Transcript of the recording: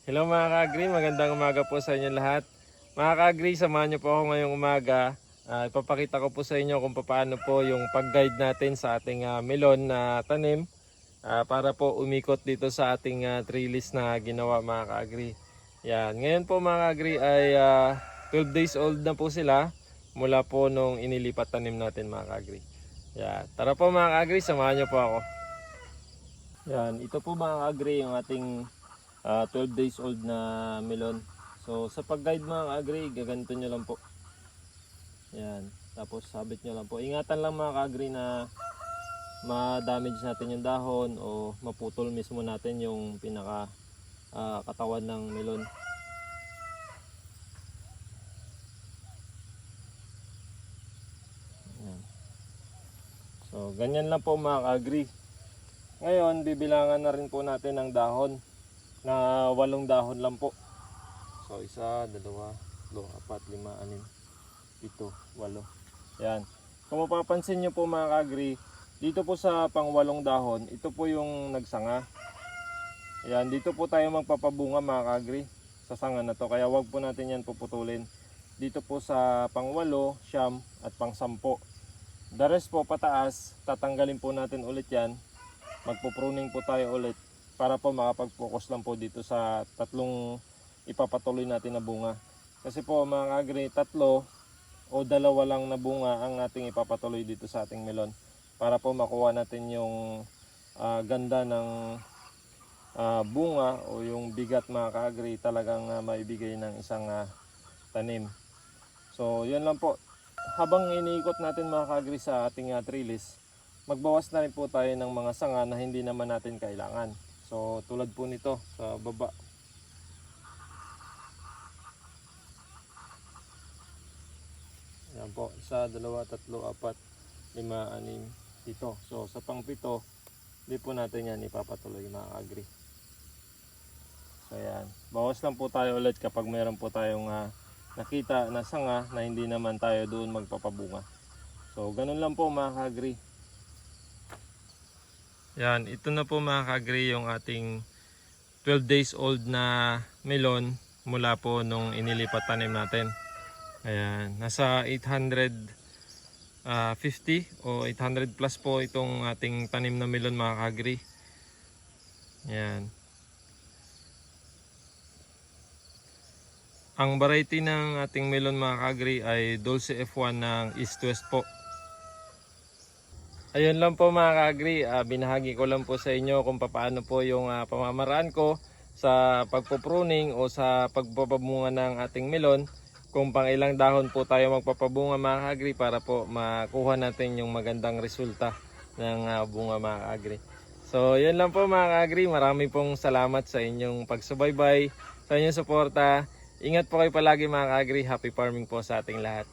Hello mga ka-agri, magandang umaga po sa inyo lahat. Mga ka-agri, samahan niyo po ako ngayong umaga. Ipapakita ko po sa inyo kung paano po yung pag-guide natin sa ating melon na tanim para po umikot dito sa ating trellis na ginawa mga ka-agri. Yan. Ngayon po mga ka-agri ay 12 days old na po sila mula po nung inilipat tanim natin mga ka-agri. Yan. Tara po mga ka-agri, samahan niyo po ako. Yan. Ito po mga ka-agri yung ating 12 days old na melon. So sa pag-guide mga ka-agri, gaganto nyo lang po. Yan. Tapos sabit nyo lang po. Ingatan lang mga ka-agri na ma-damage natin yung dahon o maputol mismo natin yung pinaka katawan ng melon. Yan. So ganyan lang po mga ka-agri. Ngayon bibilangan na rin po natin ang dahon na 8 dahon lang po. So 1, 2, 3, 4, 5, 6, 7, 8. Yan. Kung mapapansin nyo po mga ka-agri, dito po sa pang 8 dahon, ito po yung nagsanga. Yan, dito po tayo magpapabunga mga ka-agri sa sanga na to. Kaya wag po natin yan puputulin. Dito po sa pang 8, siyam at pang 10. The rest po pataas, tatanggalin po natin ulit yan. Magpo-pruning po tayo ulit para po makapag-focus lang po dito sa tatlong ipapatuloy natin na bunga. Kasi po mga ka-agri, 3 o 2 lang na bunga ang ating ipapatuloy dito sa ating melon para po makuha natin yung ganda ng bunga o yung bigat mga ka-agri talagang maibigay ng isang tanim. So yun lang po. Habang iniikot natin mga ka-agri sa ating trellis, magbawas na rin po tayo ng mga sanga na hindi naman natin kailangan. So tulad po nito sa baba. Yan po, 1, 2, 3, 4, 5, 6, 7. So sa pang 7, hindi po natin yan ipapatuloy mga ka-agri. So yan, bawas lang po tayo ulit kapag mayroon po tayong nakita na sanga na hindi naman tayo doon magpapabunga. So ganun lang po mga ka-agri. Yan, ito na po mga ka-agri yung ating 12 days old na melon mula po nung inilipat tanim natin. Ayan, nasa 850 o 800 plus po itong ating tanim na melon mga ka-agri. Ayan. Ang variety ng ating melon mga ka-agri ay Dulce F1 ng East West po. Ayun lang po mga ka-agri, binahagi ko lang po sa inyo kung paano po yung pamamaraan ko sa pagpo-pruning o sa pagpapabunga ng ating melon. Kung pang ilang dahon po tayo magpapabunga mga ka-agri para po makuha natin yung magandang resulta ng bunga mga ka-agri. So yun lang po mga ka-agri, marami pong salamat sa inyong pagsubaybay, sa inyong suporta. Ingat po kayo palagi mga ka-agri, happy farming po sa ating lahat.